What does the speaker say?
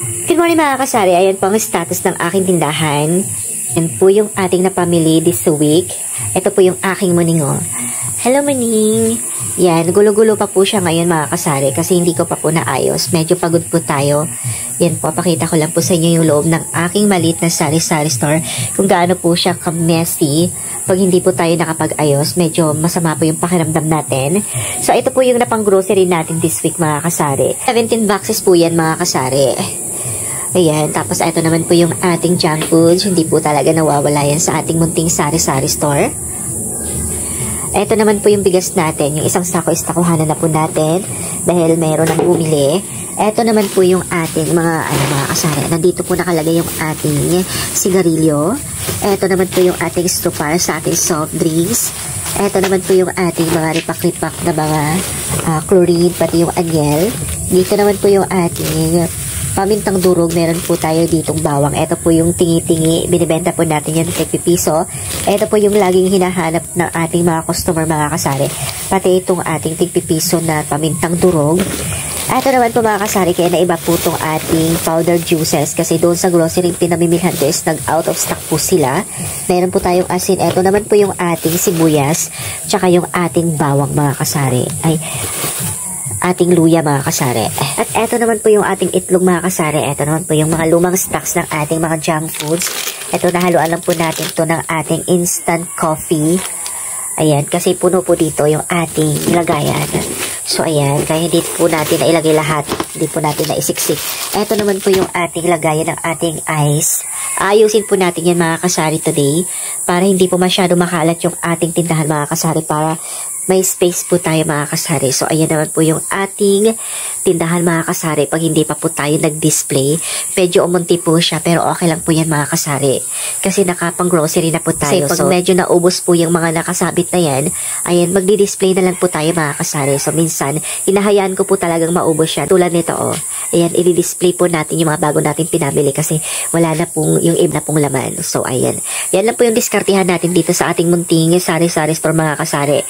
Good morning mga kasari, ayan po ang status ng aking tindahan. Yan po yung ating napamili this week. Ito po yung aking muningo. Hello Muning! Yan, gulo-gulo pa po siya ngayon mga kasari kasi hindi ko pa po naayos. Medyo pagod po tayo. Yan po, pakita ko lang po sa inyo yung loob ng aking maliit na sari-sari store. Kung gaano po siya ka-messy. Pag hindi po tayo nakapag-ayos, medyo masama po yung pakiramdam natin. So, ito po yung napang-grocery natin this week mga kasari. 17 boxes po yan mga kasari. Ayan, tapos ito naman po yung ating junk foods. Hindi po talaga nawawala yan sa ating munting sari-sari store. Ito naman po yung bigas natin. Yung isang sako istakuhanan na po natin dahil mayroon ng bumili. Ito naman po yung ating mga kasari. Nandito po nakalagay yung ating sigarilyo. Ito naman po yung ating straw para sa ating soft drinks. Ito naman po yung ating mga ripak-ripak na mga chlorine, pati yung anyel. Dito naman po yung ating pamintang durog, meron po tayo ditong bawang. Ito po yung tingi-tingi. Binibenta po natin yan ng piso. Ito po yung laging hinahanap ng ating mga customer mga kasari. Pati itong ating tigpipiso na pamintang durog. Ito naman po mga kasari, kaya naiba po itong ating powder juices kasi doon sa grocery pinamimilhan ko is nag-out of stock po sila. Meron po tayong asin. Ito naman po yung ating sibuyas tsaka yung ating bawang mga kasari. Ating luya mga kasari. At eto naman po yung ating itlog mga kasari. Eto naman po yung mga lumang stocks ng ating mga junk foods. Eto nahaluan lang po natin to ng ating instant coffee. Ayan, kasi puno po dito yung ating lagayan. So ayan, kaya hindi po natin na ilagay lahat. Hindi po natin na isiksik. Eto naman po yung ating lagayan ng ating ice. Ayusin po natin yan mga kasari today para hindi po masyado makalat yung ating tindahan mga kasari, para may space po tayo mga kasari. So, ayan naman po yung ating tindahan mga kasari. Pag hindi pa po tayo nag-display, medyo umunti po siya. Pero okay lang po yan mga kasari. Kasi nakapang grocery na po tayo. Kasi pag medyo naubos po yung mga nakasabit na yan, ayan, magdi-display na lang po tayo mga kasari. So, minsan, hinahayaan ko po talagang maubos siya. Tulad nito, oh. Ayan, i-display po natin yung mga bago natin pinamili kasi wala na pong yung iba na pong laman. So, ayan. Yan lang po yung diskartihan natin dito sa ating munting sari-sari store mga kasari.